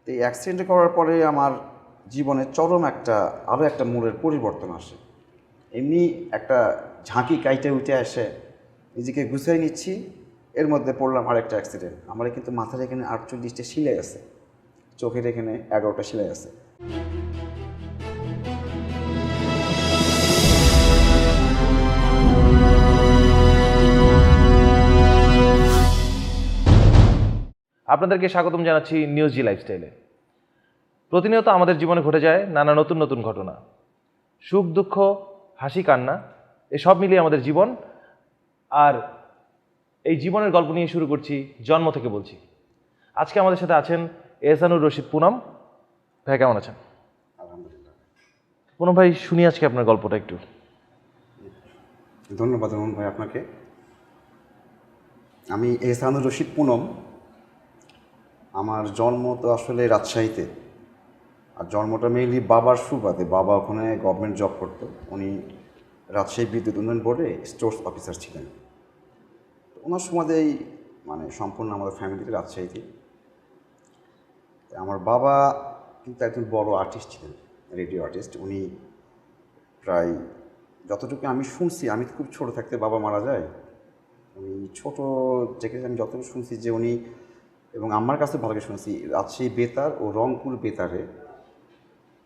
তো এই অ্যাক্সিডেন্ট করার পরে আমার জীবনে চরম আরও একটা মোড়ের পরিবর্তন আসে। এমনি একটা ঝাঁকি কাইটে উঠে আসে, নিজেকে গুছিয়ে নিচ্ছি, এর মধ্যে পড়লাম আরেকটা অ্যাক্সিডেন্ট। আমার কিন্তু মাথার এখানে 48টা সেলাই আছে, চোখের এখানে 11টা সেলাই আছে। আপনাদেরকে স্বাগতম জানাচ্ছি নিউজ জি লাইফস্টাইলে। প্রতিনিয়ত আমাদের জীবনে ঘটে যায় নানা নতুন নতুন ঘটনা, সুখ দুঃখ, হাসি কান্না, এসব মিলিয়ে আমাদের জীবন। আর এই জীবনের গল্প নিয়ে শুরু করছি জন্ম থেকে বলছি। আজকে আমাদের সাথে আছেন এহসানুর রশিদ পুনম ভাই। কেমন আছেন? আলহামদুলিল্লাহ। পুনম ভাই, শুনি আজকে আপনার গল্পটা একটু। ধন্যবাদ রমন ভাই আপনাকে। আমি এহসানুর রশিদ পুনম। আমার জন্ম তো আসলে রাজশাহীতে, আর জন্মটা মেইনলি বাবার সুবাদে। বাবা ওখানে গভর্নমেন্ট জব করতো, উনি রাজশাহী বিদ্যুৎ উন্নয়ন বোর্ডে স্টোর্স অফিসার ছিলেন। ওনার সুবাদেই সম্পূর্ণ আমাদের ফ্যামিলিতে রাজশাহীতে। আমার বাবা কিন্তু একজন বড় আর্টিস্ট ছিলেন, রেডিও আর্টিস্ট। উনি প্রায় যতটুকু আমি শুনছি, আমি তো খুব ছোটো থাকতে বাবা মারা যায়। উনি ছোটো থেকে আমি যতটুকু শুনছি যে উনি, এবং আমার কাছে ভালো করে শুনছি, রাজশাহী বেতার ও রংপুর বেতারে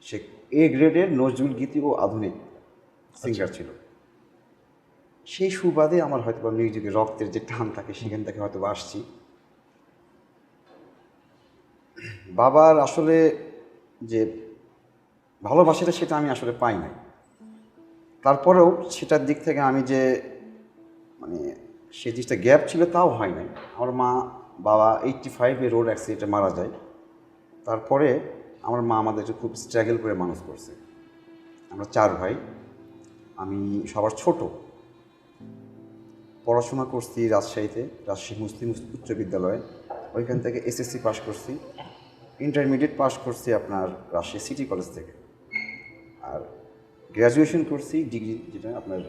সে এ গ্রেডের নজরুল গীতি ও আধুনিক সিঙ্গার ছিল। সেই সুবাদে আমার হয়তো বা মিউজিকের রক্তের যে টান থাকে সেখান থেকে হয়তো আসছি। বাবার আসলে যে ভালোবাসাটা সেটা আমি আসলে পাই নাই। তারপরেও সেটার দিক থেকে আমি যে সে জিনিসটা গ্যাপ ছিল তাও হয় নাই। আমার বাবা 85-এ রোড অ্যাক্সিডেন্টে মারা যায়। তারপরে আমার মা আমাদেরকে খুব স্ট্রাগল করে মানুষ করছে। আমরা 4 ভাই, আমি সবার ছোট। পড়াশোনা করছি রাজশাহীতে, রাজশাহী মুসলিম উচ্চ বিদ্যালয়ে। ওইখান থেকে এসএসসি পাস করছি। ইন্টারমিডিয়েট পাস করছি আপনার রাজশাহী সিটি কলেজ থেকে। আর গ্র্যাজুয়েশন করছি ডিগ্রি, যেটা আপনার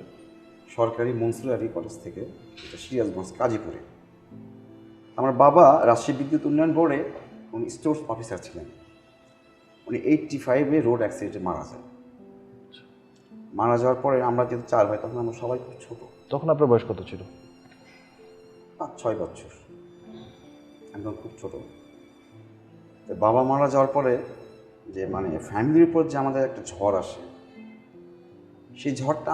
সরকারি মনসুরারি কলেজ থেকে, যেটা সিরাজগঞ্জ কাজীপুরে। আমার বাবা রাজশাহী বিদ্যুৎ উন্নয়ন বোর্ডে উনি স্টোর্স অফিসার ছিলেন। উনি 85-এ রোড অ্যাক্সিডেন্টে মারা যায়। মারা যাওয়ার পরে আমরা যেহেতু 4 ভাই, তখন আমরা সবাই খুব ছোটো। তখন আপনার বয়স কত ছিল? 5-6 বছর, একদম খুব ছোটো। তো বাবা মারা যাওয়ার পরে যে ফ্যামিলির উপর যে আমাদের একটা ঝড় আসে, সেই ঝড়টা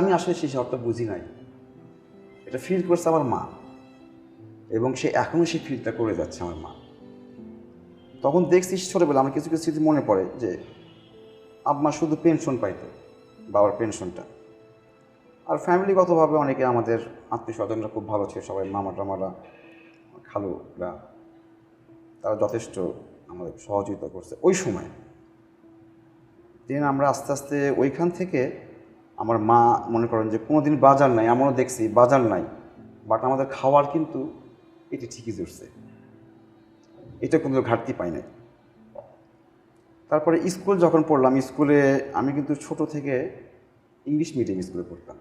আমি আসলে সেই ঝড়টা বুঝি নাই। এটা ফিল করছে আমার মা, এবং সে এখনও সেই ফিলটা করে যাচ্ছে আমার মা। তখন দেখছি ছোটোবেলা আমার কিছু কিছু স্মৃতি মনে পড়ে যে আম্মা শুধু পেনশন পাইতো, বাবার পেনশনটা। আর ফ্যামিলিগতভাবে অনেকে আমাদের আত্মীয় স্বজনরা খুব ভালো ছিল, সবাই মামা টামারা, খালুরা, তারা যথেষ্ট আমাদের সহযোগিতা করছে ওই সময়। দিন আমরা আস্তে আস্তে ওইখান থেকে আমার মা মনে করেন যে কোনো দিন বাজার নাই, এমনও দেখছি বাজার নাই, বাট আমাদের খাওয়ার কিন্তু এটি ঠিকই জুড়ছে, এটা কোনো ঘাটতি পাই নাই। তারপরে স্কুল যখন পড়লাম, স্কুলে আমি কিন্তু ছোট থেকে ইংলিশ মিডিয়াম স্কুলে পড়তাম।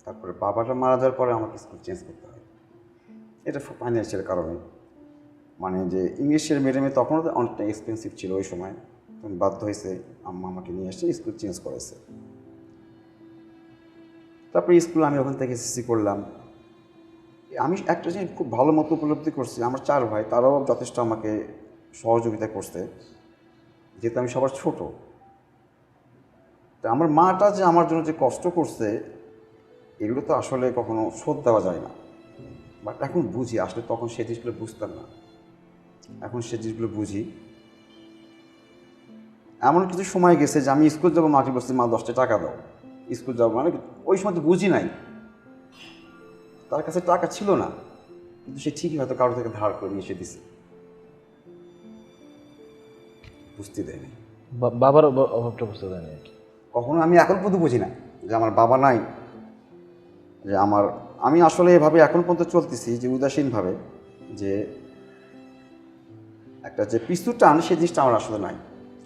তারপরে বাবাটা মারা যাওয়ার পরে আমাকে স্কুল চেঞ্জ করতে হয়। এটা ফাইন্যান্সিয়াল কারণে, যে ইংলিশের মিডিয়ামে তখনও অনেকটা এক্সপেন্সিভ ছিল ওই সময়। তখন বাধ্য হয়েছে আম্মা আমাকে নিয়ে এসে স্কুল চেঞ্জ করেছে। তারপরে স্কুল আমি ওখান থেকে এসএসসি করলাম। আমি একটা জিনিস খুব ভালো মতো উপলব্ধি করছি, আমার 4 ভাই তারাও যথেষ্ট আমাকে সহযোগিতা করছে, যেহেতু আমি সবার ছোট। তা আমার মাটা যে আমার জন্য যে কষ্ট করছে, এগুলো তো আসলে কখনো শোধ দেওয়া যায় না। বাট এখন বুঝি, আসলে তখন সে জিনিসগুলো বুঝতাম না, এখন সে জিনিসগুলো বুঝি। এমন কিছু সময় গেছে যে আমি স্কুল যাবো, মাকে বলছি মা 10টা টাকা দাও, স্কুল যাবো। ওই সময় তো বুঝি নাই, তার কাছে টাকা ছিল না, কিন্তু সে ঠিকই হয়তো কারো থেকে ধার করে নিয়ে এসে দিছে, বুঝতে দেয়নি। বাবার অভাবটা বুঝতে দেয়নি আর কি। কখনো আমি এখন পর্যন্ত বুঝি না যে আমার বাবা নাই, যে আমি আসলে এভাবে এখন পর্যন্ত চলতেছি যে উদাসীনভাবে, যে একটা যে পিছু টান, সেই জিনিসটা আমার আসলে নাই।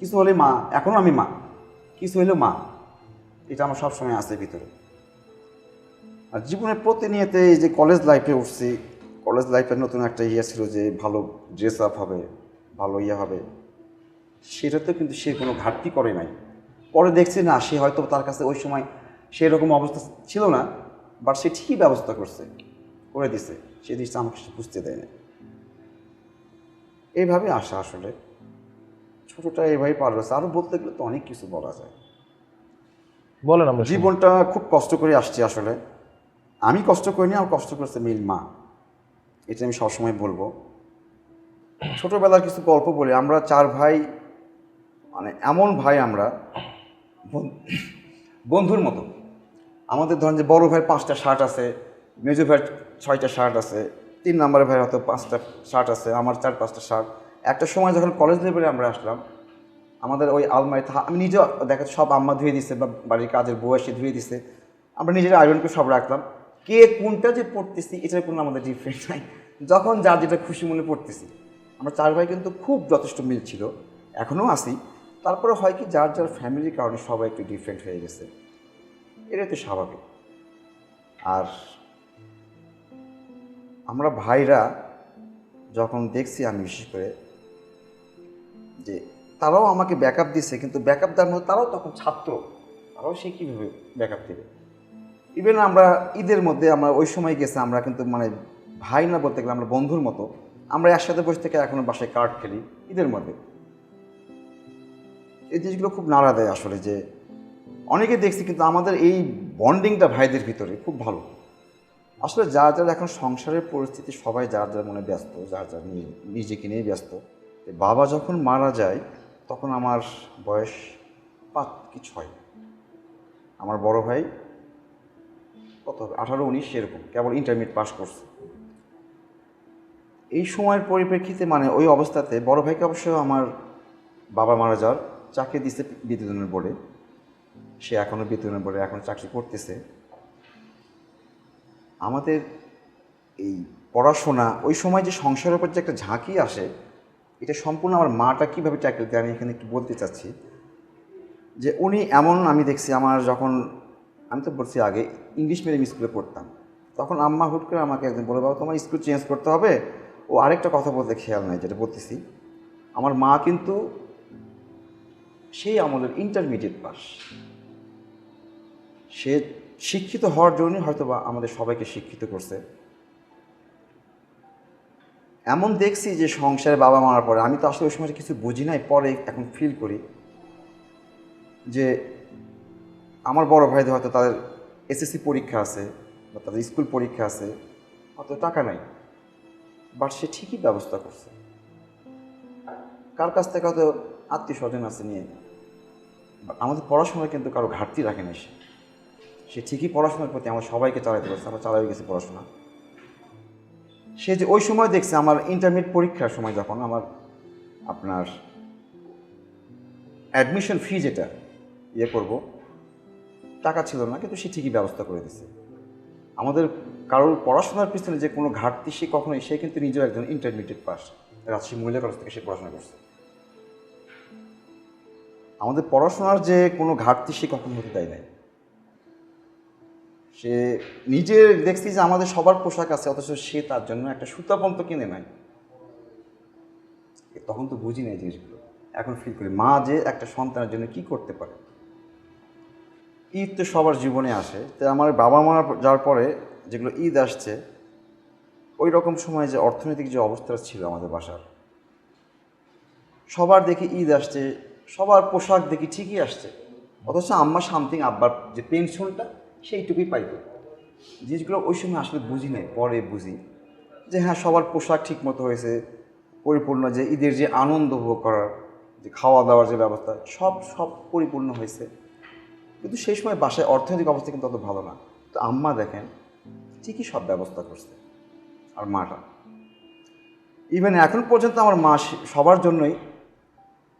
কিছু হলে মা, এখনও আমি মা, কিছু হলেও মা, এটা আমার সবসময় আছে ভিতরে। আর জীবনের প্রতিনিয়ত এই যে কলেজ লাইফে উঠছি, কলেজ লাইফের নতুন একটা ইয়ে ছিল যে ভালো ড্রেস আপ হবে, ভালো ইয়ে হবে, সেটাতে কিন্তু সে কোনো ঘাটতি করে নাই। পরে দেখছি না, সে হয়তো তার কাছে ওই সময় সেরকম অবস্থা ছিল না, বাট সে ঠিকই ব্যবস্থা করে দিছে, সে জিনিসটা আমাকে সে বুঝতে দেয় না। এইভাবে আসা আসলে ছোটোটা এইভাবে পার হয়েছে। আরও বলতে গেলে তো অনেক কিছু বলা যায়। বলেন। আমরা জীবনটা খুব কষ্ট করে আসছি আসলে। আমি কষ্ট করিনি, আমার কষ্ট করেছে মেইন মা, এটা আমি সবসময় বলবো। ছোটোবেলার কিছু গল্প বলি। আমরা 4 ভাই, মানে এমন ভাই আমরা বন্ধুর মতো। আমাদের ধরেন যে বড় ভাইয়ের 5টা শার্ট আছে, মেজো ভাইয়ের 6টা শার্ট আছে, 3 নম্বরের ভাইয়ের হয়তো 5টা শার্ট আছে, আমার 4-5টা শার্ট। একটা সময় যখন কলেজ লেভেলে আমরা আসলাম, আমাদের ওই আলমারিতে আমি নিজেও দেখা সব আম্মা ধুয়ে দিছে বা বাড়ির কাজের বউ এসে ধুয়ে দিছে, আমরা নিজেরা আয়রন করে সব রাখলাম। কে কোনটা যে পড়তেছি এটার কোনো আমাদের ডিফারেন্স নাই, যখন যার যেটা খুশি মনে পড়তেছি। আমরা 4 ভাই কিন্তু খুব যথেষ্ট মিল ছিল, এখনও আসি। তারপরে হয় কি, যার যার ফ্যামিলির কারণে সবাই একটু ডিফারেন্ট হয়ে গেছে, এটাই তো স্বাভাবিক। আর আমরা ভাইরা যখন দেখছি, আমি বিশেষ করে যে তারাও আমাকে ব্যাকআপ দিচ্ছে, কিন্তু ব্যাকআপ দেওয়ার মধ্যে তারাও তখন ছাত্র, তারাও সে কীভাবে ব্যাকআপ দেবে। ইভেন আমরা ঈদের মধ্যে আমরা ওই সময় গেছে, আমরা কিন্তু মানে ভাই না বলতে গেলে আমরা বন্ধুর মতো, আমরা একসাথে বসে থেকে এখনো বাসায় কার্ড খেলি ঈদের মধ্যে। এই জিনিসগুলো খুব নাড়া দেয় আসলে, যে অনেকে দেখছি কিন্তু আমাদের এই বন্ডিংটা ভাইদের ভিতরে খুব ভালো। আসলে যার যার এখন সংসারের পরিস্থিতি, সবাই যার যার মনে ব্যস্ত, যার যার নিজেকে নিয়ে ব্যস্ত। বাবা যখন মারা যায় তখন আমার বয়স 5 কি 6। আমার বড় ভাই কত হবে, 18-19 এরকম, কেবল ইন্টারমিডিয়েট পাস করছে। এই সময়ের পরিপ্রেক্ষিতে মানে ওই অবস্থাতে বড় ভাইকে অবশ্য আমার বাবা মারা যাওয়ার চাকরি দিচ্ছে বিদ্যুতের বোর্ডে, সে এখনও বিদ্যুতের বোর্ডে এখন চাকরি করতেছে। আমাদের এই পড়াশোনা, ওই সময় যে সংসারের উপর যে একটা ঝাঁকি আসে, এটা সম্পূর্ণ আমার মাটা কীভাবে ট্যাকেল করে, আমি এখানে কি বলতে চাচ্ছি যে উনি এমন, আমি দেখছি আমার যখন, আমি তো বলছি আগে ইংলিশ মিডিয়াম স্কুলে পড়তাম, তখন আম্মা হুট করে আমাকে একদিন বলে, বাবা তোমার স্কুল চেঞ্জ করতে হবে। ও আরেকটা কথা বলতে খেয়াল নাই, যেটা বলতেছি, আমার মা কিন্তু সেই আমাদের ইন্টারমিডিয়েট পাস, সে শিক্ষিত হওয়ার জন্যই হয়তো বা আমাদের সবাইকে শিক্ষিত করছে। এমন দেখছি যে সংসারে বাবা মারার পরে, আমি তো আসলে ওই সময় কিছু বুঝি নাই, পরে এখন ফিল করি যে আমার বড় ভাইদের হয়তো তাদের এসএসসি পরীক্ষা আছে বা তাদের স্কুল পরীক্ষা আছে, অত টাকা নাই, বাট সে ঠিকই ব্যবস্থা করছে। কার কাছ থেকে হয়তো আত্মীয় স্বজন আছে নিয়ে, আমাদের পড়াশোনায় কিন্তু কারো ঘাটতি রাখে না। সে ঠিকই পড়াশোনার প্রতি আমরা সবাইকে চালাইতে পারছে, আমরা চালাই গেছি পড়াশোনা। সে যে ওই সময় দেখছে আমার ইন্টারমিডিয়েট পরীক্ষার সময়, যখন আমার আপনার অ্যাডমিশন ফি যেটা ইয়ে করব, টাকা ছিল না, কিন্তু সে ঠিকই ব্যবস্থা করে দিছে। আমাদের কারোর পড়াশোনার পিছনে যে কোনো ঘাটতি সে কখনোই, সে কিন্তু নিজেও একজন ইন্টারমিডিয়েট পাস, রাজশাহী মহিলা কলেজ থেকে সে পড়াশোনা করছে। আমাদের পড়াশোনার যে কোনো ঘাটতি সে কখনো হতে দেয় নাই। সে নিজে দেখছি যে আমাদের সবার পোশাক আছে, অথচ সে তার জন্য একটা সুতা পর্যন্ত কিনে নেয়। তখন তো বুঝি নাই জিনিসগুলো, এখন ফিল করি মা যে একটা সন্তানের জন্য কি করতে পারে। ঈদ তো সবার জীবনে আসে, তো আমার বাবা মারা যাওয়ার পরে যেগুলো ঈদ আসছে, ওই রকম সময় যে অর্থনৈতিক যে অবস্থাটা ছিল আমাদের বাসার, সবার দেখি ঈদ আসছে, সবার পোশাক দেখি ঠিকই আসছে, অথচ আম্মা সামথিং, আব্বার যে পেনশনটা সেইটুকুই পাইত। জিনিসগুলো ওই সময় আসলে বুঝি নাই, পরে বুঝি যে হ্যাঁ, সবার পোশাক ঠিক মতো হয়েছে, পরিপূর্ণ যে ঈদের যে আনন্দ উপভোগ করার, যে খাওয়া দাওয়ার যে ব্যবস্থা, সব সব পরিপূর্ণ হয়েছে। কিন্তু সেই সময় বাসায় অর্থনৈতিক অবস্থা কিন্তু অত ভালো না, তো আম্মা দেখেন ঠিকই সব ব্যবস্থা করছে। আর মাটা ইভেন এখন পর্যন্ত আমার মা সবার জন্যই,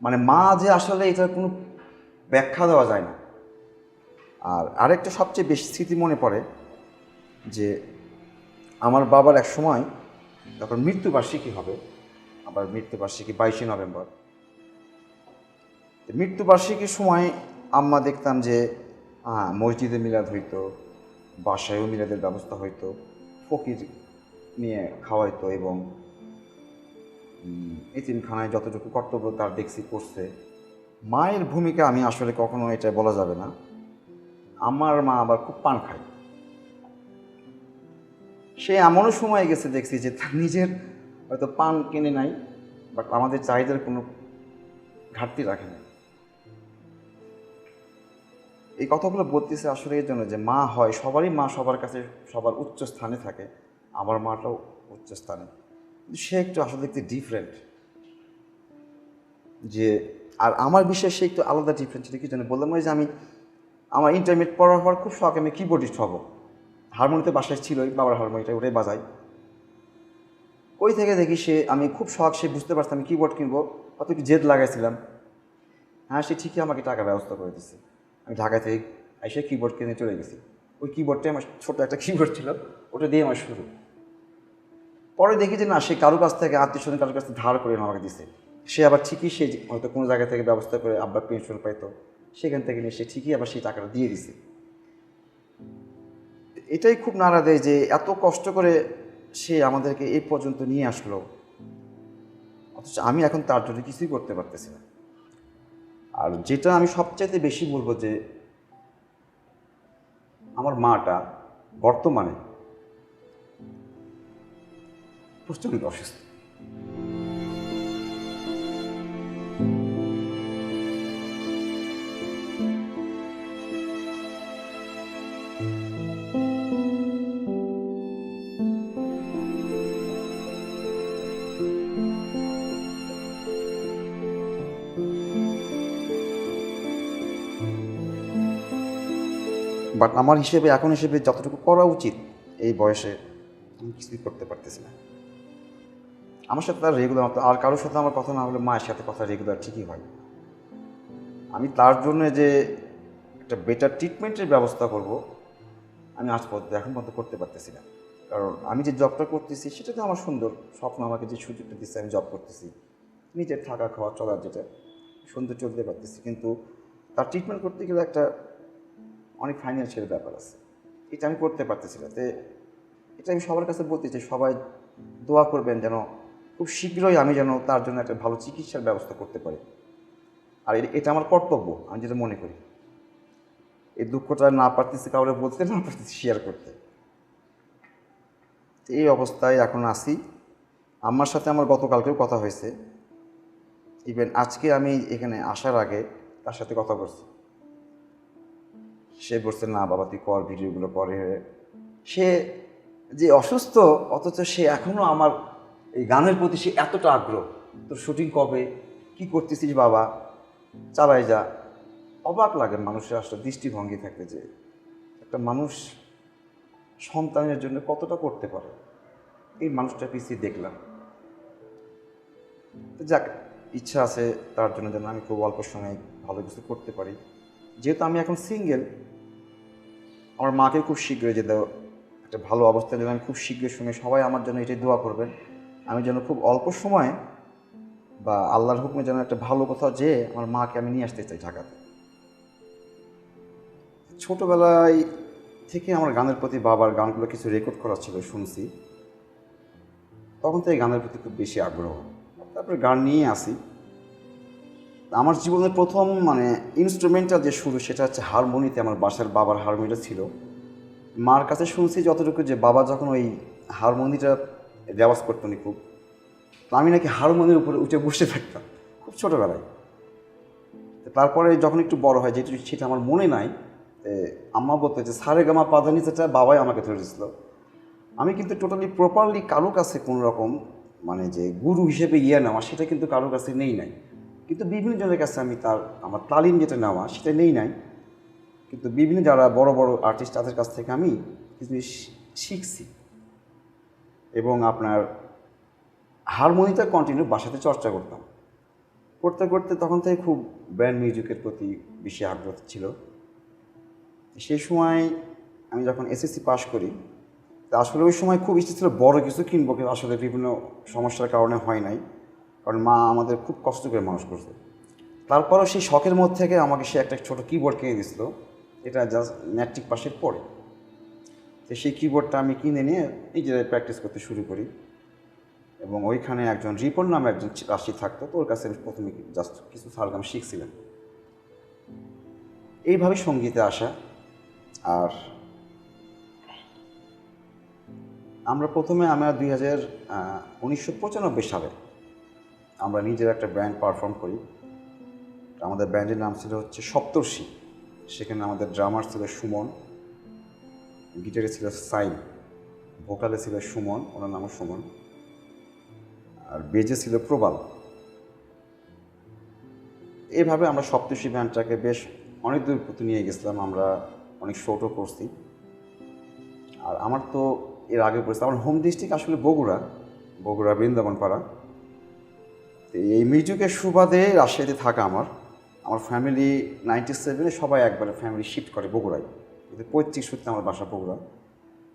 মানে মা যে আসলে এটার কোনো ব্যাখ্যা দেওয়া যায় না। আর আরেকটা সবচেয়ে বেশি স্মৃতি মনে পড়ে যে আমার বাবার এক সময় যখন মৃত্যুবার্ষিকী হবে, আবার মৃত্যুবার্ষিকী 22শে নভেম্বর, মৃত্যুবার্ষিকীর সময় আম্মা দেখতাম যে মসজিদে মিলাদ হইতো, বাসায়ও মিলাদের ব্যবস্থা হইতো, ফকির নিয়ে খাওয়াইতো এবং এতিমখানায় যতটুকু কর্তব্য তার দেখছি করছে। মায়ের ভূমিকা আমি আসলে কখনো এটা বলা যাবে না। আমার মা আবার খুব পান খায়। সে এমনও সময় গেছে দেখছি যে তার নিজের হয়তো পান কিনে নাই, বাট আমাদের চাহিদার কোনো ঘাটতি রাখে না। এই কথাগুলো বলতেছে আসলে এই জন্য যে মা হয় সবারই, মা সবার কাছে সবার উচ্চ স্থানে থাকে, আমার মাটাও উচ্চ স্থানে, কিন্তু সে একটু আসলে একটু ডিফারেন্ট। যে আর আমার বিষয়ে সে একটু আলাদা ডিফারেন্ট। সেটা কি জন্য বললাম যে আমি আমার ইন্টারমিডিয়েট পড়ার পর খুব শখ আমি কিবোর্ডিস্ট হব। হারমোনিতে বাসায় ছিলই, বাবার হারমোনিটা ওটাই বাজাই। ওই থেকে দেখি সে আমি খুব শখ, সে বুঝতে পারতাম আমি কিবোর্ড কিনবো, অত কি জেদ লাগাইছিলাম। হ্যাঁ, সে ঠিকই আমাকে টাকার ব্যবস্থা করে দিচ্ছে। আমি ঢাকা থেকে এসে কিবোর্ড কিনে চলে গেছি। ওই কিবোর্ডটাই আমার ছোটো একটা কিবোর্ড ছিল, ওটা দিয়ে আমার শুরু। পরে দেখি যে না, সে কারো কাছ থেকে, আত্মীয় স্বজন কারোর কাছ থেকে ধার করে আমাকে দিছে। সে আবার ঠিকই সে হয়তো কোনো জায়গা থেকে ব্যবস্থা করে আব্বার পেনশন পাইতো, সেখান থেকে নিয়ে সে ঠিকই আবার সেই টাকাটা দিয়ে দিছে। এটাই খুব নাড়া দেয় যে এত কষ্ট করে সে আমাদেরকে এই পর্যন্ত নিয়ে আসলো, অথচ আমি এখন তার জন্য কিছুই করতে পারতেছি না। আর যেটা আমি সবচাইতে বেশি বলবো যে আমার মাটা বর্তমানে প্রচণ্ড অসুস্থ। বাট আমার হিসেবে, এখন হিসেবে যতটুকু করা উচিত এই বয়সে, আমি কিছুই করতে পারতেছি না। আমার সাথে তার রেগুলার, আর কারোর সাথে আমার কথা না হলে মায়ের সাথে কথা রেগুলার ঠিকই হয়। আমি তার জন্য যে একটা বেটার ট্রিটমেন্টের ব্যবস্থা করব, আমি আজ পর্যন্ত এখন পর্যন্ত করতে পারতেছি না। কারণ আমি যে জবটা করতেছি সেটা তো আমার সুন্দর স্বপ্ন, আমাকে যে সুযোগটা দিচ্ছে আমি জব করতেছি, নিজের থাকা খাওয়া চলার যেটা সুন্দর চলতে পারতেছি, কিন্তু তার ট্রিটমেন্ট করতে গেলে একটা অনেক ফাইন্যান্সিয়াল ব্যাপার আছে, এটা আমি করতে পারতেছি না। এটা আমি সবার কাছে বলতে চাই, সবাই দোয়া করবেন যেন খুব শীঘ্রই আমি যেন তার জন্য একটা ভালো চিকিৎসার ব্যবস্থা করতে পারি। আর এটা আমার কর্তব্য, আমি যেটা মনে করি। এই দুঃখটা না পারতেছি কাউরে বলতে, না পারতেছি শেয়ার করতে। এই অবস্থায় এখন আছি। আমার সাথে আমার গতকালকেও কথা হয়েছে, ইভেন আজকে আমি এখানে আসার আগে তার সাথে কথা বলছি। সে বলছে না বাবা তুই কর, ভিডিওগুলো করে। সে যে অসুস্থ, অথচ সে এখনও আমার এই গানের প্রতি সে এতটা আগ্রহ। তোর শুটিং কবে, কি করতেছিস বাবা, চালাই যা। অবাক লাগে মানুষের আসলে দৃষ্টিভঙ্গি থাকে যে একটা মানুষ সন্তানের জন্য কতটা করতে পারে। এই মানুষটা পিছিয়ে দেখলাম। যাক, ইচ্ছা আছে তার জন্য যেন আমি খুব অল্প সময়ে ভালো কিছু করতে পারি। যেহেতু আমি এখন সিঙ্গেল, আমার মাকে খুব শীঘ্রই যে একটা ভালো অবস্থায় যেন আমি খুব শীঘ্রই শুনে সবাই আমার জন্য এটাই দোয়া করবেন, আমি যেন খুব অল্প সময়ে বা আল্লাহর হুকুমে যেন একটা ভালো কোথাও যেয়ে আমার মাকে আমি নিয়ে আসতে চাই ঢাকাতে। ছোটোবেলায় থেকে আমার গানের প্রতি, বাবার গানগুলো কিছু রেকর্ড করা ছিল শুনছি, তখন থেকে গানের প্রতি খুব বেশি আগ্রহ। তারপরে গান নিয়ে আসি। আমার জীবনের প্রথম ইনস্ট্রুমেন্টাল যে শুরু, সেটা হচ্ছে হারমোনিতে। আমার বাসার বাবার হারমোনিটা ছিল। মার কাছে শুনছি যতটুকু যে বাবা যখন ওই হারমোনিটা রেওয়াজ করতো নি খুব, তো আমি নাকি হারমোনির উপরে উঠে বসে থাকতাম খুব ছোটোবেলায়। তারপরে যখন একটু বড় হয়, যেটু সেটা আমার মনে নাই, আম্মা বলতো যে সারে গামা পাদানি, যেটা বাবাই আমাকে ধরে দিয়েছিল। আমি কিন্তু টোটালি প্রপারলি কারো কাছে কোনো রকম যে গুরু হিসেবে নেওয়া, সেটা কিন্তু কারোর কাছে নেই নাই। কিন্তু বিভিন্ন জনের কাছে আমি আমার তালিম যেটা নেওয়া সেটা নেই নাই, কিন্তু বিভিন্ন যারা বড় বড় আর্টিস্ট তাদের কাছ থেকে আমি কিছু শিখছি। এবং আপনার হারমোনিটা কন্টিনিউ বাসাতে চর্চা করতাম। করতে করতে তখন থেকে খুব ব্যান্ড মিউজিকের প্রতি বেশি আগ্রহ ছিল। সেই সময় আমি যখন এসএসসি পাশ করি, তা আসলে ওই সময় খুব ইচ্ছে ছিল বড় কিছু কিনবো, কিন্তু আসলে বিভিন্ন সমস্যার কারণে হয় নাই, কারণ মা আমাদের খুব কষ্ট করে মানুষ করছে। তারপরও সেই শখের মধ্যে থেকে আমাকে সে একটা ছোটো কিবোর্ড কিনে দিয়েছিল, এটা জাস্ট ম্যাট্রিক পাশের পরে। তো সেই কিবোর্ডটা আমি কিনে নিয়ে নিজেরাই প্র্যাকটিস করতে শুরু করি এবং ওইখানে একজন রিপন নামে একজন রাশি থাকতো, তো ওর কাছে আমি প্রথমে জাস্ট কিছু সারগাম শিখছিলাম। এইভাবে সঙ্গীতে আসা। আর আমরা প্রথমে 1995 সালে আমরা নিজের একটা ব্যান্ড পারফর্ম করি। আমাদের ব্যান্ডের নাম ছিল হচ্ছে সপ্তর্ষি। সেখানে আমাদের ড্রামার ছিল সুমন, গিটারে ছিল সাইন, ভোকালে ছিল সুমন, ওনার নামও সুমন, আর বেজে ছিল প্রবাল। এইভাবে আমরা সপ্তর্ষি ব্যান্ডটাকে বেশ অনেক দূর পথে নিয়ে গেছিলাম। আমরা অনেক শোটও করছি। আর আমার তো এর আগে পড়েছে, আমার হোম ডিস্ট্রিক্ট আসলে বগুড়া বৃন্দাবন পাড়া। তো এই মিউজিকের সুবাদে রাজশাহীতে থাকা আমার ফ্যামিলি 97-এ সবাই একবারে ফ্যামিলি শিফট করে বগুড়ায়, কিন্তু পৈতৃক সূত্রে আমার বাসা বগুড়া,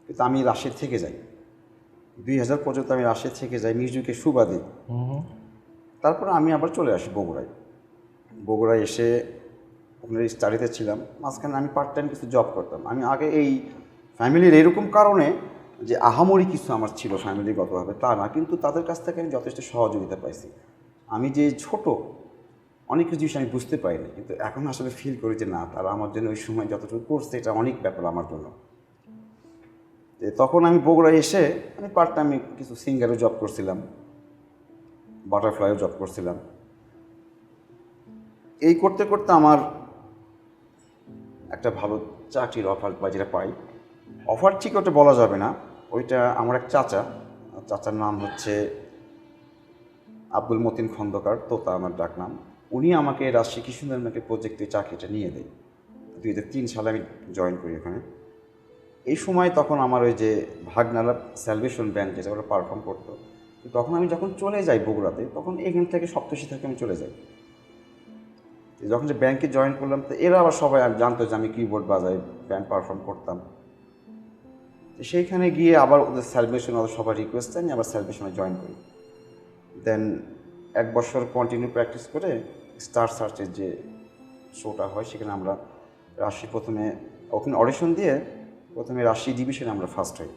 কিন্তু আমি রাজশাহী থেকে যাই 2000 পর্যন্ত আমি রাজশাহী থেকে যাই মিউজিকের সুবাদে। তারপরে আমি আবার চলে আসি বগুড়ায় এসে ওখানে স্টাডিতে ছিলাম। মাঝখানে আমি পার্ট টাইম কিছু জব করতাম। আমি আগে এই ফ্যামিলির এরকম কারণে যে আহামরি কিছু আমার ছিল ফ্যামিলিগতভাবে তা না, কিন্তু তাদের কাছ থেকে আমি যথেষ্ট সহযোগিতা পাইছি। আমি যে ছোট অনেক কিছু জিনিস আমি বুঝতে পারিনি, কিন্তু এখন আসলে ফিল করি যে না, তারা আমার জন্য ওই সময় যতটুকু করছে এটা অনেক ব্যাপার আমার জন্য। তখন আমি বগুড়ায় এসে আমি পার্ট টাইম কিছু সিঙ্গারও জব করছিলাম, বাটারফ্লাইও জব করছিলাম। এই করতে করতে আমার একটা ভালো চাকরির অফার বা যেটা পাই, অফার ঠিক ওটা বলা যাবে না, ওইটা আমার এক চাচার নাম হচ্ছে আব্দুল মতিন খন্দকার, তোতা আমার ডাক নাম। উনি আমাকে রাজশাহী কৃষ্ণদেবনাকে প্রজেক্টে চাকরিটা নিয়ে দেয়। 2003 সালে আমি জয়েন করি ওখানে। এই সময় তখন আমার ওই যে ভাগনালা স্যালভেশন ব্যান্ড যেটা ওরা পারফর্ম করতো, তখন আমি যখন চলে যাই বগুড়াতে, তখন এখান থেকে সপ্তর্ষি থেকে আমি চলে যাই। যখন যে ব্যাংকে জয়েন করলাম, তো এরা আবার সবাই জানতো যে আমি কিবোর্ড বাজাই, ব্যান্ড পারফর্ম করতাম। তো সেইখানে গিয়ে আবার ওদের স্যালভেশন, ওদের সবার রিকোয়েস্টে আমি আবার স্যালভেশনে জয়েন করি। দেন 1 বছর কন্টিনিউ প্র্যাকটিস করে স্টার সার্চের যে শোটা হয় সেখানে আমরা রাজশাহী প্রথমে ওখানে অডিশন দিয়ে প্রথমে রাজশাহী ডিভিশনে আমরা ফার্স্ট হই।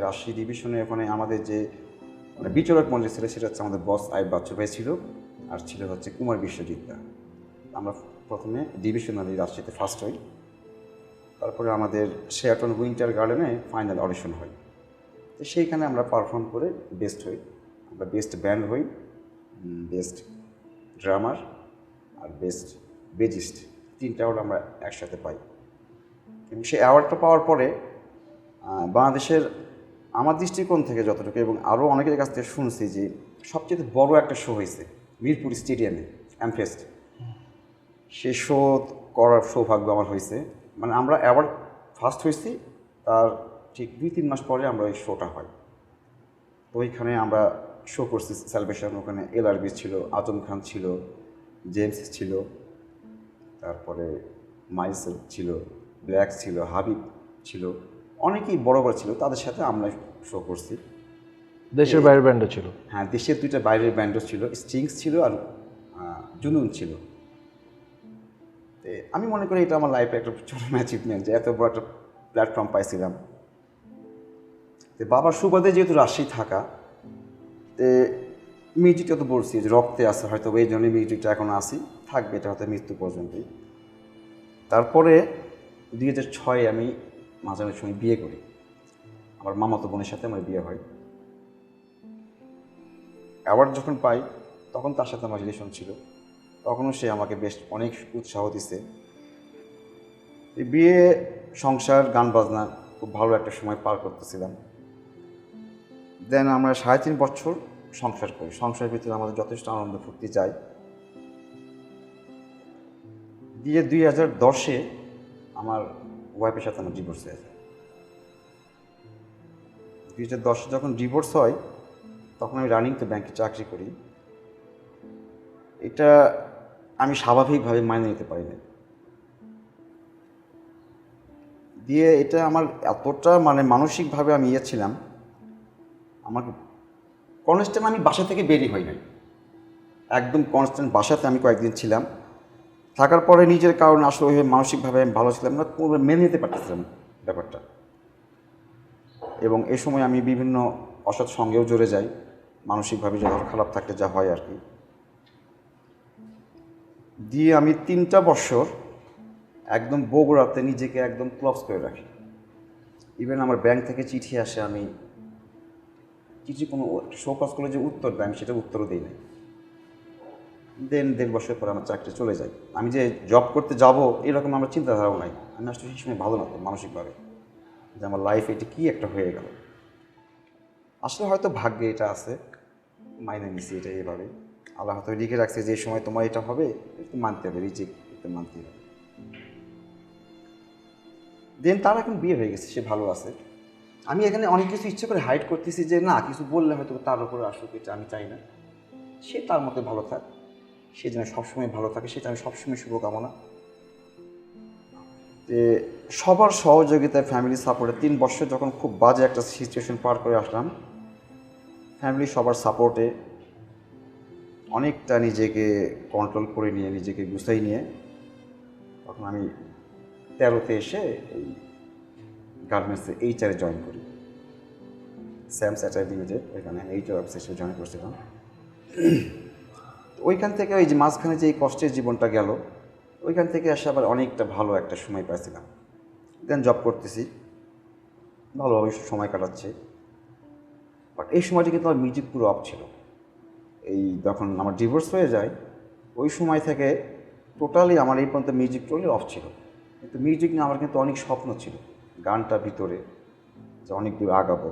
রাজশাহী ডিভিশনে ওখানে আমাদের যে বিচারক মন্ডলী ছিল সেটা হচ্ছে আমাদের বস আইব বাচ্চু ভাই ছিল, আর ছিল হচ্ছে কুমার বিশ্বজিৎ দা। আমরা প্রথমে ডিভিশনালি রাজশাহীতে ফার্স্ট হই। তারপরে আমাদের শেয়াটন উইন্টার গার্ডেনে ফাইনাল অডিশন হয়। তো সেইখানে আমরা পারফর্ম করে বেস্ট হই। আমরা বেস্ট ব্যান্ড হই, বেস্ট ড্রামার আর বেস্ট বেজিস্ট, 3টা অ্যাওয়ার্ড আমরা একসাথে পাই। এবং সেই অ্যাওয়ার্ডটা পাওয়ার পরে বাংলাদেশের আমার দৃষ্টিকোণ থেকে যতটুকু এবং আরও অনেকের কাছ থেকে শুনছি যে সবচেয়ে বড় একটা শো হয়েছে মিরপুর স্টেডিয়ামে, অ্যামফেস্ট। সে শো করার সৌভাগ্য আমার হয়েছে। মানে আমরা অ্যাওয়ার্ড ফার্স্ট হয়েছি, তার ঠিক 2-3 মাস পরে আমরা ওই শোটা হয়। তো ওইখানে আমরা শো করছি স্যালভেশন। ওখানে LRB ছিল, আজম খান ছিল, জেমস ছিল, তারপরে মাইসেল ছিল, ব্ল্যাক ছিল, হাবিব ছিল, অনেকেই বড় বড় ছিল। তাদের সাথে আমরা শো করছি। দেশের বাইরের ব্যান্ডও ছিল। হ্যাঁ, দেশের 2টা বাইরের ব্যান্ডও ছিল, স্ট্রিংস ছিল আর জুনুন ছিল। আমি মনে করি এটা আমার লাইফে একটা ছোট অ্যাচিভমেন্ট যে এত বড় একটা প্ল্যাটফর্ম পাইছিলাম। বাবার সুবাদে যেহেতু রাজশাহী থাকা, মিউজিকটা তো বলছি যে রক্তে আছে, হয়তো এই জন্যই মিউজিকটা এখন আসি, থাকবে এটা হয়তো মৃত্যু পর্যন্তই। তারপরে 2006 আমি মাঝামাঝি সময় বিয়ে করি। আমার মামাতো বোনের সাথে আমার বিয়ে হয়। অ্যাওয়ার্ড যখন পাই তখন তার সাথে আমার রিলেশন ছিল, তখনও সে আমাকে বেশ অনেক উৎসাহ দিছে। বিয়ে, সংসার, গান বাজনা খুব ভালো একটা সময় পার করতেছিলাম। দেন আমরা 3.5 বছর সংসার করি। সংসারের ভিতরে আমাদের যথেষ্ট আনন্দ ফুর্তি যায়। দিয়ে 2010-এ আমার ওয়াইফের সাথে আমার ডিভোর্স হয়ে যায়। 2010-এ যখন ডিভোর্স হয় তখন আমি রানিংতে ব্যাংকে চাকরি করি। এটা আমি স্বাভাবিকভাবে মানিয়ে নিতে পারি না। দিয়ে এটা আমার এতটা মানসিকভাবে আমি ছিলাম, আমার কনস্ট্যান্ট আমি বাসা থেকে বেরিয়ে হই নাই, একদম কনস্ট্যান্ট বাসাতে আমি কয়েকদিন ছিলাম। থাকার পরে নিজের কারণে আসলে মানসিকভাবে আমি ভালো ছিলাম না, মেনে নিতে পারতেছিলাম ব্যাপারটা। এবং এই সময় আমি বিভিন্ন অসৎ সঙ্গেও জড়ে যাই, মানসিকভাবে যখন খারাপ থাকলে যা হয় আর কি। দিয়ে আমি 3টা বছর একদম বগুড়াতে নিজেকে একদম ক্লোজ করে রাখি। ইভেন আমার ব্যাংক থেকে চিঠি আসে, আমি চিঠি কোনো শোকজ করলে যে উত্তর দেয় আমি সেটা উত্তরও দিই নাই। দেন 1.5 বছর পর আমার চাকরি চলে যায়। আমি যে জব করতে যাব এরকম আমার চিন্তাধারাও নাই। আমি আসলে সেই সময় ভালো না তো মানসিকভাবে, যে আমার লাইফে এটা কী একটা হয়ে গেল। আসলে হয়তো ভাগ্যে এটা আছে, মাইনে নিছি এটা এভাবে। আল্লাহ হয়তো লিখে রাখছে যে এই সময় তোমার এটা হবে, একটু মানতে হবে, রিজেক্ট একটু মানতে হবে। দেন তার এখন বিয়ে হয়ে গেছে, সে ভালো আছে। আমি এখানে অনেক কিছু ইচ্ছে করে হাইড করতেছি যে না কিছু বললে হয়তো তার উপরে আসুক, এটা আমি চাই না। সে তার মতো ভালো থাক, সে যেন সবসময় ভালো থাকে, সেটা আমি সবসময় শুভকামনা। যে সবার সহযোগিতায়, ফ্যামিলি সাপোর্টে 3 বছর যখন খুব বাজে একটা সিচুয়েশন পার করে আসলাম, ফ্যামিলি সবার সাপোর্টে অনেকটা নিজেকে কন্ট্রোল করে নিয়ে, নিজেকে গুছাই নিয়ে তখন আমি 13তে এসে এই গার্মেন্টসে এইচআরে জয়েন করি, স্যামস অ্যাটাই লিমিটেড। ওইখানে আমি এইচআর অফিসে জয়েন করছিলাম। ওইখান থেকে ওই যে মাঝখানে যে এই কষ্টের জীবনটা গেল, ওইখান থেকে এসে আবার অনেকটা ভালো একটা সময় পাইছিলাম। দেন জব করতেছি, ভালোভাবে সময় কাটাচ্ছে। বাট এই সময়টা কিন্তু আমার মিউজিক পুরো অফ ছিল। এই যখন আমার ডিভোর্স হয়ে যায় ওই সময় থেকে টোটালি আমার এই পর্যন্ত মিউজিক টোটালি অফ ছিল। কিন্তু মিউজিক নিয়ে আমার কিন্তু অনেক স্বপ্ন ছিল, গানটা ভিতরে যে অনেক দূর আগাবো।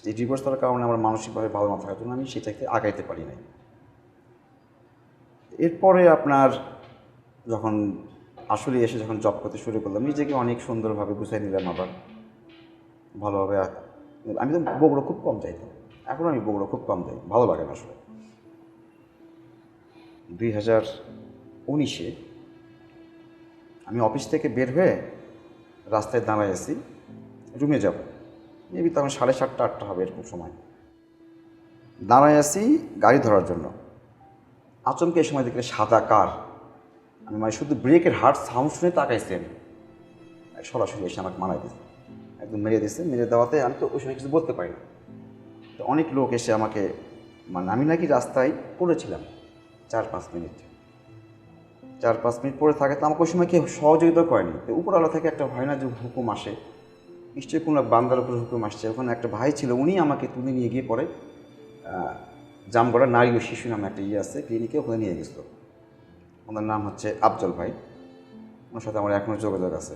এই ডিভোর্স করার কারণে আমার মানসিকভাবে ভালো না থাকার জন্য আমি সেটাকে আগাইতে পারি নাই। এরপরে আপনার যখন আসলে এসে যখন জব করতে শুরু করলাম, নিজেকে অনেক সুন্দরভাবে গুছাই নিলাম আবার ভালোভাবে। আমি তো বগুড়া খুব কম যাইতাম, এখন আমি বগুড়া খুব কম যাই, ভালো লাগে না আসলে। 2019-এ আমি অফিস থেকে বের হয়ে রাস্তায় দাঁড়ায় আছি, রুমে যাব, মেবি তখন 7:30 8টা হবে এরকম সময়। দাঁড়ায় আছি গাড়ি ধরার জন্য, আচমকে এই সময় দেখলে সাদা কার। আমি মানে শুধু ব্রেকের হার্ট সাউন্ড শুনে তাকাইছি, আমি সরাসরি এসে আমাকে মারাই দিয়েছে, একদম মেরে দিয়েছে। মেরে দেওয়াতে আমি তো ওই সময় কিছু বলতে পারি না। তো অনেক লোক এসে আমাকে, মানে আমি নাকি রাস্তায় পড়েছিলাম 4-5 মিনিট, 4-5 মিনিট পরে থাকে। তো আমাকে ওই সময় কেউ সহযোগিতা করেনি। তো উপরওয়ালা থেকে একটা হয় না যে হুকুম আসে, নিশ্চয়ই কোনো বান্দার উপর হুকুম আসছে। ওখানে একটা ভাই ছিল, উনি আমাকে তুলে নিয়ে গিয়ে পরে জামগড়া নারী ও শিশু নামে একটা আছে ক্লিনিকে, ওখানে নিয়ে গেছিল। ওনার নাম হচ্ছে আফজল ভাই, ওনার সাথে আমার এখনও যোগাযোগ আছে।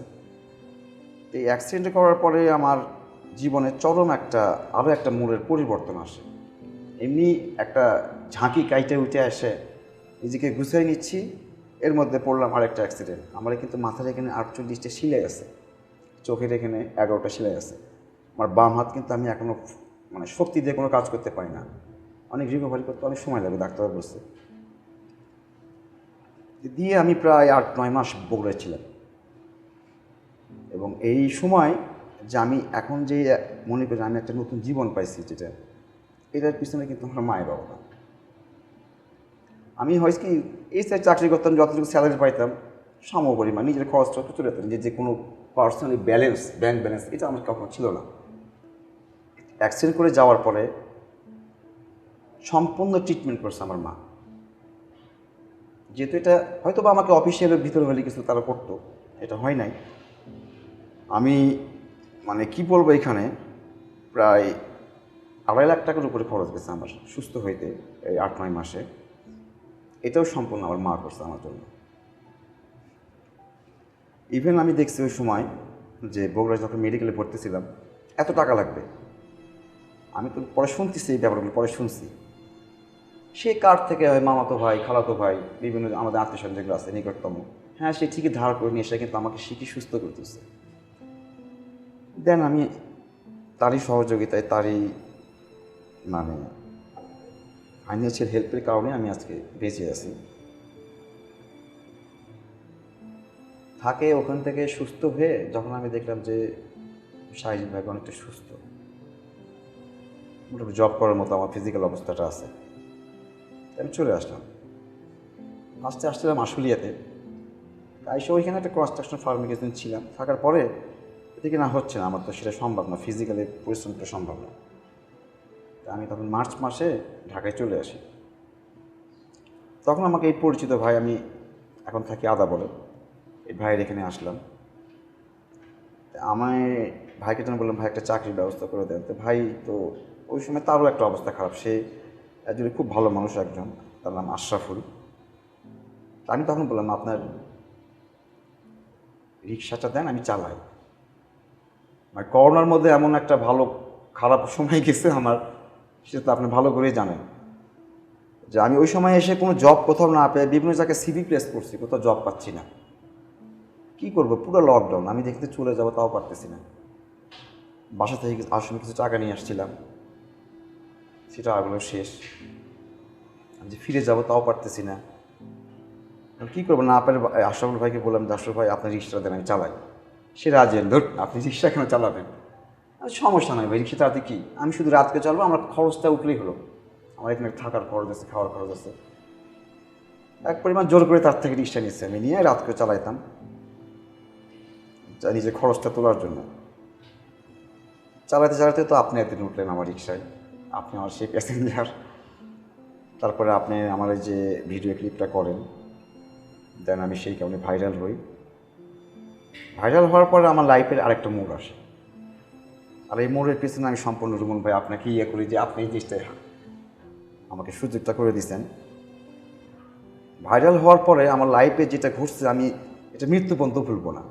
এই অ্যাক্সিডেন্ট করার পরে আমার জীবনে চরম আরও একটা মোড়ের পরিবর্তন আসে। এমনি একটা ঝাঁকি কাইটে উঠে আসে, নিজেকে গুছিয়ে নিচ্ছি, এর মধ্যে পড়লাম আরেকটা অ্যাক্সিডেন্ট। আমার কিন্তু মাথার এখানে 48টা সেলাই আছে, চোখের এখানে 11টা সেলাই আছে। আমার বাম হাত কিন্তু আমি এখনও মানে শক্তি দিয়ে কোনো কাজ করতে পারি না, অনেক রিকভারি করতে অনেক সময় লাগে, ডাক্তার বলছে। দিয়ে আমি প্রায় 8-9 মাস বগুড়ায় ছিলাম। এবং এই সময় যে আমি এখন যে মনে করি আমি একটা নতুন জীবন পাইছি, যেটা এটার পিছনে কিন্তু আমার মায়ের অবদান। আমি হয়েছে কি এই সাইড চাকরি করতাম, যতটুকু স্যালারি পাইতাম সমপরিমাণ নিজের খরচটা চলে যেতাম, যে কোনো পার্সোনালি ব্যালেন্স, ব্যাংক ব্যালেন্স এটা আমার কখনো ছিল না। অ্যাক্সিডেন্ট করে যাওয়ার পরে সম্পূর্ণ ট্রিটমেন্ট করছে আমার মা। যেহেতু এটা হয়তো বা আমাকে অফিসিয়ালের ভিতরে হলে কিছু তারা করতো, এটা হয় নাই। আমি মানে কি বলবো, এখানে প্রায় 2.5 লাখ টাকার উপরে খরচ গেছে আমার সুস্থ হইতে এই 8-9 মাসে। এটাও সম্পূর্ণ আমার মা করছে আমার জন্য। ইভেন আমি দেখছি ওই সময় যে বগুড়ায় যখন মেডিকেলে ভর্তি ছিলাম এত টাকা লাগবে, আমি তো পরে শুনতেছি এই ব্যাপারগুলো, পরে শুনছি সে কার থেকে হয়, মামাতো ভাই, খালাতো ভাই, বিভিন্ন আমাদের আত্মীয় যেগুলো আছে নিকটতম, হ্যাঁ সে ঠিকই ধার করে নিয়ে এসে কিন্তু আমাকে শিখি সুস্থ করতেছে। দেন আমি তারই সহযোগিতায়, তারই মানে ফাইন্যান্সিয়াল হেল্পের কারণে আমি আজকে বেঁচে আছি। থাকে ওখান থেকে সুস্থ হয়ে যখন আমি দেখলাম যে শারীরিকভাবে অনেকটা সুস্থ, মোটামুটি জব করার মতো আমার ফিজিক্যাল অবস্থাটা আছে, আমি চলে আসলাম। আসছিলাম আশুলিয়াতে, তাই সে ওইখানে একটা কনস্ট্রাকশন ফার্মে কিছুদিন ছিলাম। থাকার পরে থেকে না হচ্ছে না, আমার তো সেটা সম্ভব না, ফিজিক্যালি পরিশ্রমটা সম্ভব না। তা আমি তখন মার্চ মাসে ঢাকায় চলে আসি। তখন আমাকে এই পরিচিত ভাই, আমি এখন থাকি আদা বলে, এই ভাইয়ের এখানে আসলাম। আমায় ভাইকে যখন বললাম ভাই একটা চাকরির ব্যবস্থা করে দেন, তো ভাই তো ওই সময় তারও একটা অবস্থা খারাপ, সে একজন খুব ভালো মানুষ একজন, তার নাম আশরাফুল। তা আমি তখন বললাম আপনার রিক্সাটা দেন, আমি চালাই। মানে করোনার মধ্যে এমন একটা ভালো খারাপ সময় গেছে আমার, সেটা তো আপনি ভালো করেই জানেন, যে আমি ওই সময় এসে কোনো জব কোথাও না পেয়ে বিভিন্ন জায়গায় সিভি প্লেস করছি, কোথাও জব পাচ্ছি না। কী করবো, পুরো লকডাউন, আমি দেখতে চলে যাবো তাও পারতেছি না। বাসা থেকে আসলে কিছু টাকা নিয়ে আসছিলাম, সেটা আগলো শেষ। আমি যে ফিরে যাবো তাও পারতেছি না। কী করবো, না পারে আশরাফুল ভাইকে বললাম যে আশরাফুল ভাই আপনার রিক্সাটা দেন, আমি চালাই। সে রাজি, ধর আপনি রিক্সা কেন চালাবেন, সমস্যা নয় ভাই, রিক্সা চালাতে কি, আমি শুধু রাতকে চালাবো, আমার খরচটা উঠলেই হলো, আমার এখানে থাকার খরচ আছে, খাওয়ার খরচ আছে। এক পরিমাণ জোর করে তার থেকে রিক্সা নিচ্ছে, আমি নিয়ে রাতকে চালাইতাম নিজের খরচটা তোলার জন্য। চালাতে চালাতে তো আপনি একদিন উঠলেন আমার রিক্সায়, আপনি আমার সেই প্যাসেঞ্জার। তারপরে আপনি আমার এই যে ভিডিও ক্লিপটা করেন, দেন আমি সেই কারণে ভাইরাল হই। ভাইরাল হওয়ার পরে আমার লাইফের আরেকটা মোড় আসে, আর এই মোড়ের পিছনে আমি সম্পূর্ণ রুমন ভাই আপনাকে ইয়ে করি যে আপনি এই জিনিসটা আমাকে সুযোগটা করে দিয়েছেন। ভাইরাল হওয়ার পরে আমার লাইফে যেটা ঘটছে আমি এটা মৃত্যু পর্যন্ত ভুলবো না।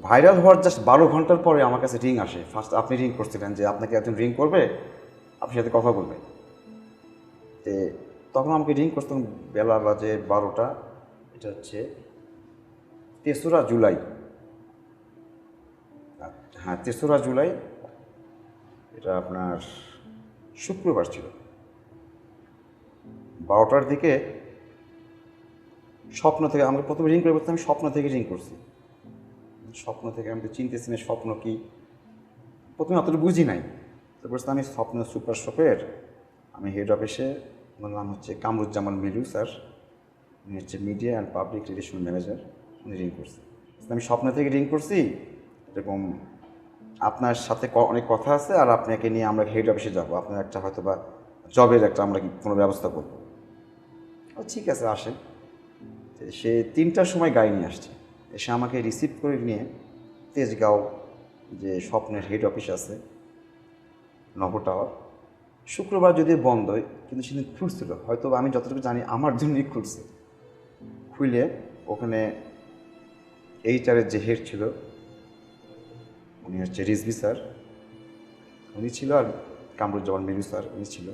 ভাইরাল হওয়ার জাস্ট 12 ঘন্টার পরে আমার কাছে রিং আসে। ফার্স্ট আপনি রিং করছিলেন যে আপনাকে একজন রিং করবে, আপনার সাথে কথা বলবে। তো তখন আমাকে রিং করতাম, বেলা বাজে 12টা, এটা হচ্ছে 3রা জুলাই। হ্যাঁ, 3রা জুলাই, এটা আপনার শুক্রবার ছিল। 12টার দিকে স্বপ্ন থেকে আমাকে প্রথমে রিং করে বলতে, আমি স্বপ্ন থেকে রিং করছি। স্বপ্ন থেকে আমি তো চিনতেছি না স্বপ্ন কি, প্রথমে অতটা বুঝি নাই। তারপর আমি স্বপ্ন সুপার শপের আমি হেড অফিসে, ওনার নাম হচ্ছে কামরুজ্জামান মিলু স্যার, উনি হচ্ছে media and public relation manager, উনি রিং করছি। আমি স্বপ্ন থেকে রিং করছি, এরকম আপনার সাথে অনেক কথা আছে, আর আপনাকে নিয়ে আমরা হেড অফিসে যাবো, আপনার একটা হয়তো বা জবের একটা আমরা কোনো ব্যবস্থা করবো। ও ঠিক আছে আসেন। সে 3টার সময় গাড়ি নিয়ে আসছে, এসে আমাকে রিসিভ করে নিয়ে তেজগাঁও যে স্বপ্নের হেড অফিস আছে নব টাওয়ার, শুক্রবার যদিও বন্ধ, কিন্তু সেদিন খুলছিল, হয়তো আমি যতটুকু জানি আমার জন্যই খুলছে। খুলে ওখানে এইচআরের যে হেড ছিল, উনি হচ্ছে রিজভি স্যার, উনি ছিল, আর কামরুজ্জামান মিলু স্যার উনি ছিল।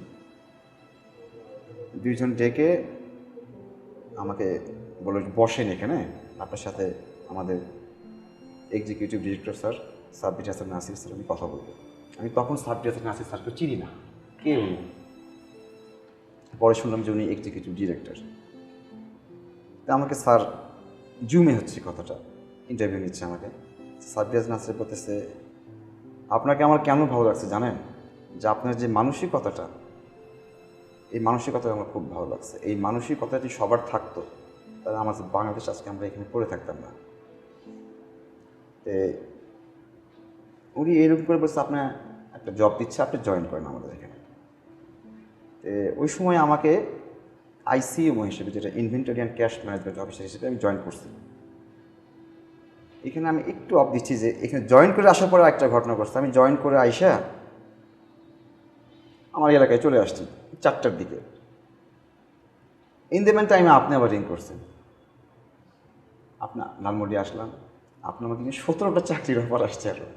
দুইজন ডেকে আমাকে বলল বসেন এখানে, আপনার সাথে আমাদের executive director sir Sabbir Hasan Nasir sir আমি কথা বলবো। আমি তখন সাব্বির হাসান নাসির স্যারকে চিনি না, কে উনি। পরে শুনলাম যে উনি এক্সিকিউটিভ ডিরেক্টর। তা আমাকে স্যার জুমে হচ্ছে কথাটা, ইন্টারভিউ নিচ্ছে আমাকে। সাব্বির হাসান নাসির বলতেছে, আপনাকে আমার কেন ভালো লাগছে জানেন, যে আপনার যে মানসিকতাটা, এই মানসিকতা আমার খুব ভালো লাগছে। এই মানসিকতা যদি সবার থাকতো, তাহলে আমাদের বাংলাদেশ আজকে আমরা এখানে পড়ে থাকতাম না। তো উনি এরকম করে বলছে, আপনার একটা জব দিচ্ছে, আপনি জয়েন করেন আমাদের এখানে। তো ওই সময় আমাকে আইসিএমও হিসেবে, যেটা inventory and cash management officer হিসেবে আমি জয়েন করছি। এখানে আমি একটু অফ দিচ্ছি যে এখানে জয়েন করে আসার পরে একটা ঘটনা ঘটছে। আমি জয়েন করে আইসা আমার এলাকায় চলে আসছি 4টার দিকে। ইন দ্য মেন টাইমে আপনি আবার রিং করছেন, আপনার লালমন্ডি আসলাম, আপনার আমাকে 17টা চাকরির অফার আসছে। আরও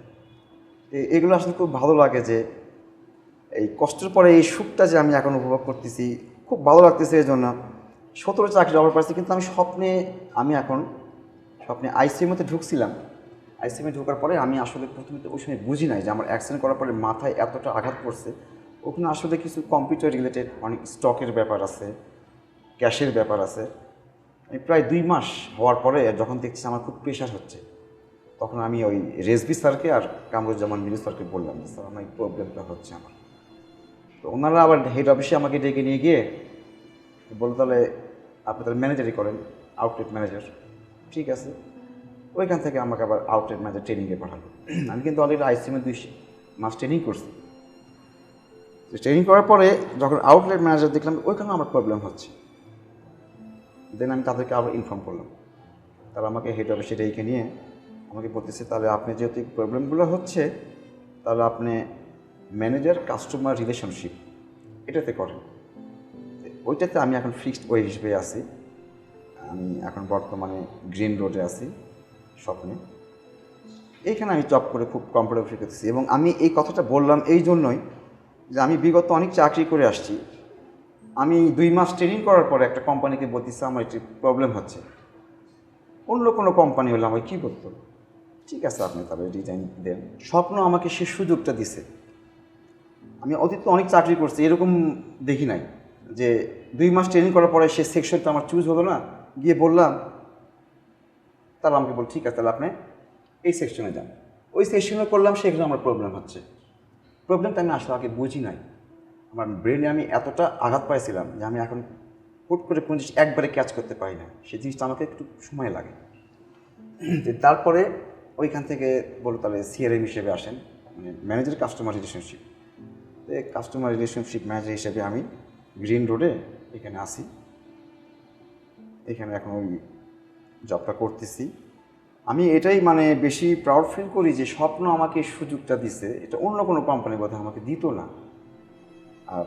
এগুলো আসলে খুব ভালো লাগে, যে এই কষ্টের পরে এই সুখটা যে আমি এখন উপভোগ করতেছি, খুব ভালো লাগতেছে। এই জন্য 17 চাকরির অফার পাচ্ছি। কিন্তু আমি এখন স্বপ্নে আইসিইউতে ঢুকছিলাম। আইসিইউতে ঢোকার পরে আমি আসলে প্রথমে তো ওই সময় বুঝি নাই যে আমার অ্যাক্সিডেন্ট করার পরে মাথায় এতটা আঘাত পড়ছে। ওখানে আসলে কিছু কম্পিউটার রিলেটেড অনেক স্টকের ব্যাপার আছে, ক্যাশের ব্যাপার আছে। আমি প্রায় 2 মাস হওয়ার পরে যখন দেখছি আমার খুব প্রেশার হচ্ছে, তখন আমি ওই রেজভি স্যারকে আর কামরুজ্জামান মিলু স্যারকে বললাম যে স্যার আমার এই প্রবলেমটা হচ্ছে আমার। তো ওনারা আবার হেড অফিসে আমাকে ডেকে নিয়ে গিয়ে বললো, তাহলে আপনি তাহলে ম্যানেজারই করেন, আউটলেট ম্যানেজার। ঠিক আছে। ওইখান থেকে আমাকে আবার আউটলেট ম্যানেজার ট্রেনিংয়ে পাঠালো। আমি কিন্তু অলরেডি আইসিএমে 2 মাস ট্রেনিং করছি। ট্রেনিং করার পরে যখন আউটলেট ম্যানেজার দেখলাম ওইখানে আমার প্রবলেম হচ্ছে, দেন আমি তাদেরকে আবার ইনফর্ম করলাম। তারা আমাকে হেড অফিসে ডেকে নিয়ে আমাকে বলতেছে, তাহলে আপনি যেহেতু এই প্রবলেমগুলো হচ্ছে, তাহলে আপনি ম্যানেজার কাস্টমার রিলেশনশিপ এটাতে করেন। ওইটাতে আমি এখন ফিক্সড ওই হিসেবে আছি। আমি এখন বর্তমানে গ্রিন রোডে আছি স্বপ্নে। এইখানে আমি জব করে খুব কমফোর্টেবল ফিল করতেছি। এবং আমি এই কথাটা বললাম এই জন্যই যে আমি বিগত অনেক চাকরি করে আসছি। আমি 2 মাস ট্রেনিং করার পরে একটা কোম্পানিকে বলতেছি আমার একটি প্রবলেম হচ্ছে। অন্য কোনো কোম্পানি হলে আমাকে কী করতো, ঠিক আছে আপনি তাহলে ডিজাইন দেন। স্বপ্ন আমাকে সে সুযোগটা দিছে। আমি অতীতে অনেক চাকরি করছি, এরকম দেখি নাই যে 2 মাস ট্রেনিং করার পরে সে সেকশনটা আমার চুজ হলো না, গিয়ে বললাম, তারা আমাকে বল ঠিক আছে তাহলে আপনি এই সেকশনে যান। ওই সেকশনে করলাম, সেখানে আমার প্রবলেম হচ্ছে। প্রবলেমটা আমি আসলে আগে বুঝি নাই। আমার ব্রেনে আমি এতটা আঘাত পাইছিলাম যে আমি এখন হুট করে কোনো জিনিস একবারে ক্যাচ করতে পারি না, সেই জিনিসটা আমাকে একটু সময় লাগে। তারপরে ওইখান থেকে বলো তাহলে সিআরএম হিসেবে আসেন, মানে ম্যানেজার কাস্টমার রিলেশনশিপ। তো কাস্টমার রিলেশনশিপ ম্যানেজার হিসেবে আমি গ্রিন রোডে এখানে আসি। এখানে এখন ওই জবটা করতেছি। আমি এটাই মানে বেশি প্রাউড ফিল করি যে স্বপ্ন আমাকে এই সুযোগটা দিছে, এটা অন্য কোনো কোম্পানি বোধহয় আমাকে দিত না। আর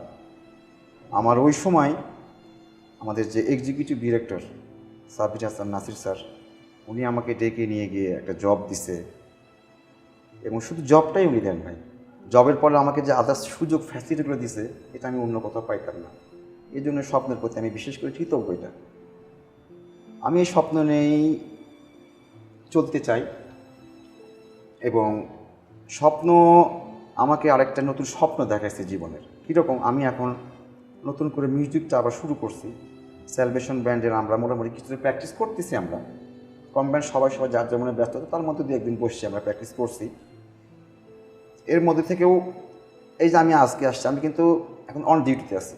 আমার ওই সময় আমাদের যে executive director Sabir Hasan Nasir sir, উনি আমাকে ডেকে নিয়ে গিয়ে একটা জব দিছে। এবং শুধু জবটাই উনি দেন ভাই, জবের পরে আমাকে যে আদার্স সুযোগ ফ্যাসিলিটিগুলো দিছে এটা আমি অন্য কোথাও পাইতাম না। এই জন্য স্বপ্নের প্রতি আমি বিশেষ করে কৃতজ্ঞ। এটা আমি এই স্বপ্ন নিয়েই চলতে চাই। এবং স্বপ্ন আমাকে আরেকটা নতুন স্বপ্ন দেখাইছে জীবনের। কীরকম, আমি এখন নতুন করে মিউজিকটা আবার শুরু করছি। সেলিব্রেশন ব্যান্ডের আমরা মোটামুটি কিছুটা প্র্যাকটিস করতেছি। আমরা কম ব্যান্ড সবাই যার যেমন ব্যস্ত, তার মধ্যে 2-1 দিন বসছি, আমরা প্র্যাকটিস করছি। এর মধ্যে থেকেও এই যে আমি আজকে আসছি, আমি কিন্তু এখন অন ডিউটিতে আছি,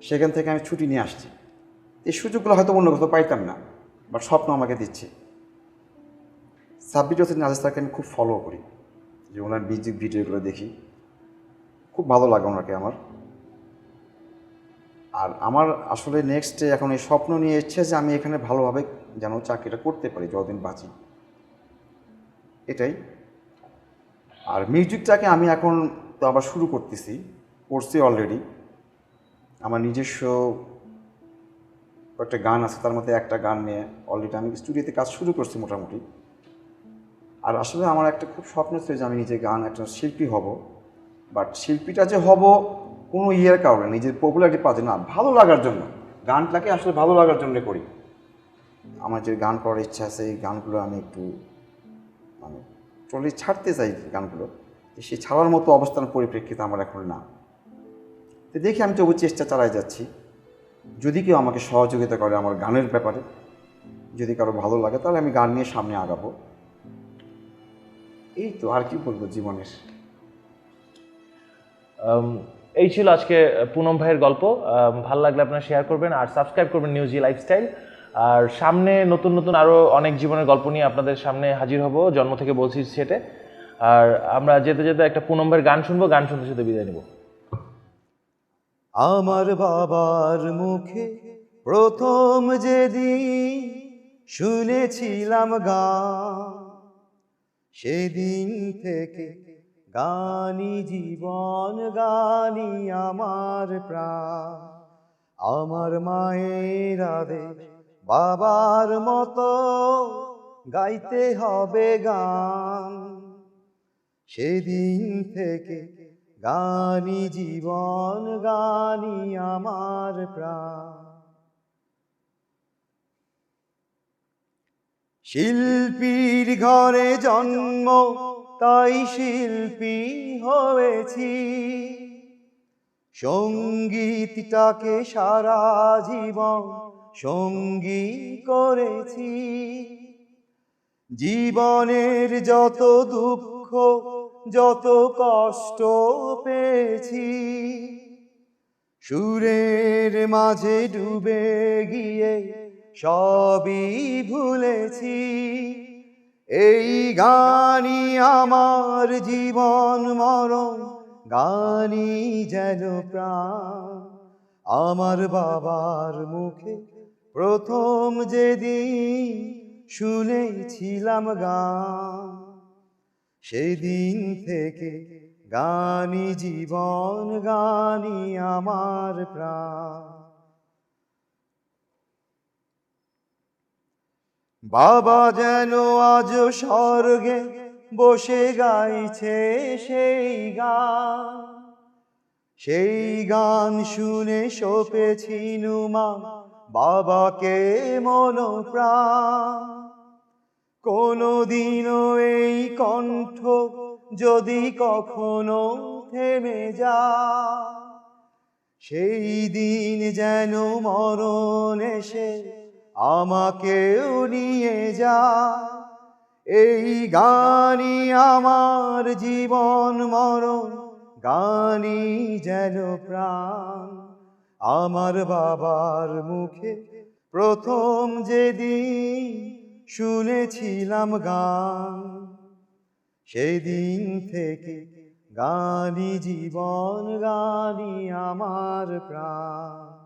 সেখান থেকে আমি ছুটি নিয়ে আসছি। এই সুযোগগুলো হয়তো অন্য কোথাও পাইতাম না, বাট স্বপ্ন আমাকে দিচ্ছে। সাব্বির হোসেন নাজির স্যারকে আমি খুব ফলো করি, যে ওনার মিউজিক ভিডিওগুলো দেখি, খুব ভালো লাগে ওনাকে আমার। আর আমার আসলে নেক্সটে এখন এই স্বপ্ন নিয়ে ইচ্ছে যে আমি এখানে ভালোভাবে যেন চাকরিটা করতে পারি যতদিন বাঁচি, এটাই। আর মিউজিকটাকে আমি এখন তো আবার শুরু করছি অলরেডি। আমার নিজস্ব একটা গান আছে, তার মধ্যে একটা গান নিয়ে অলরেডি আমি স্টুডিওতে কাজ শুরু করছি মোটামুটি। আর আসলে আমার একটা খুব স্বপ্ন ছিল যে আমি নিজে গান একটা শিল্পী হব। বাট শিল্পীটা যে হব কোনো ইয়ের কারণে, নিজের পপুলারিটি পাচ্ছে না, ভালো লাগার জন্য। গানটাকে আসলে ভালো লাগার জন্য করি। আমার যে গান করার ইচ্ছা আছে, এই গানগুলো আমি একটু মানে চলে ছাড়তে চাই গানগুলো, সে ছাড়ার মতো অবস্থান পরিপ্রেক্ষিতে আমার এখন না। তো দেখি, আমি তবু চেষ্টা চালাই যাচ্ছি। যদি কেউ আমাকে সহযোগিতা করে আমার গানের ব্যাপারে, যদি কারো ভালো লাগে, তাহলে আমি গান নিয়ে সামনে আগাবো। এই তো, আর কি বলবো জীবনের। এই ছিল আজকে পুনম ভাইয়ের গল্প। ভালো লাগলে আপনারা শেয়ার করবেন আর সাবস্ক্রাইব করবেন নিউজি লাইফস্টাইল। আর সামনে নতুন নতুন আরও অনেক জীবনের গল্প নিয়ে আপনাদের সামনে হাজির হব, জন্ম থেকে বলছি সেটে। আর আমরা যেতে যেতে একটা পুনম ভাইয়ের গান শুনবো, গান শুনতে শুনতে বিদায় নেব। আমার বাবার মুখে প্রথম যেদিন শুনেছিলাম গান, সেদিন থেকে গানি জীবন, গানি আমার প্রাণ। আমার মায়ের আদেশ বাবার মতো গাইতে হবে গান, সেদিন থেকে গানি জীবন, গানি আমার প্রাণ। শিল্পীর ঘরে জন্ম, তাই শিল্পী হয়েছি। সঙ্গীতটাকে সারা জীবন সঙ্গী করেছি। জীবনের যত দুঃখ, যত কষ্ট পেয়েছি, সুরের মাঝে ডুবে গিয়ে সবই ভুলেছি। এই গানই আমার জীবন মরণ, গানই যেন প্রাণ। আমার বাবার মুখে প্রথম যেদিন শুনেছিলাম গান, সেদিন থেকে গানই জীবন, গানই আমার প্রাণ। বাবা যেন আজ স্বর্গে বসে গাইছে সেই গান, সেই গান শুনে সপেছি নুমা বাবাকে মন প্রাণ। কোনদিনও এই কণ্ঠ যদি কখনো থেমে যায়, সেই দিন যেন মরণ এসে আমাকেও নিয়ে যা। এই গানই আমার জীবন মরণ, গানই যেন প্রাণ। আমার বাবার মুখে প্রথম যেদিন শুনেছিলাম গান, সেদিন থেকে গানই জীবন, গানই আমার প্রাণ।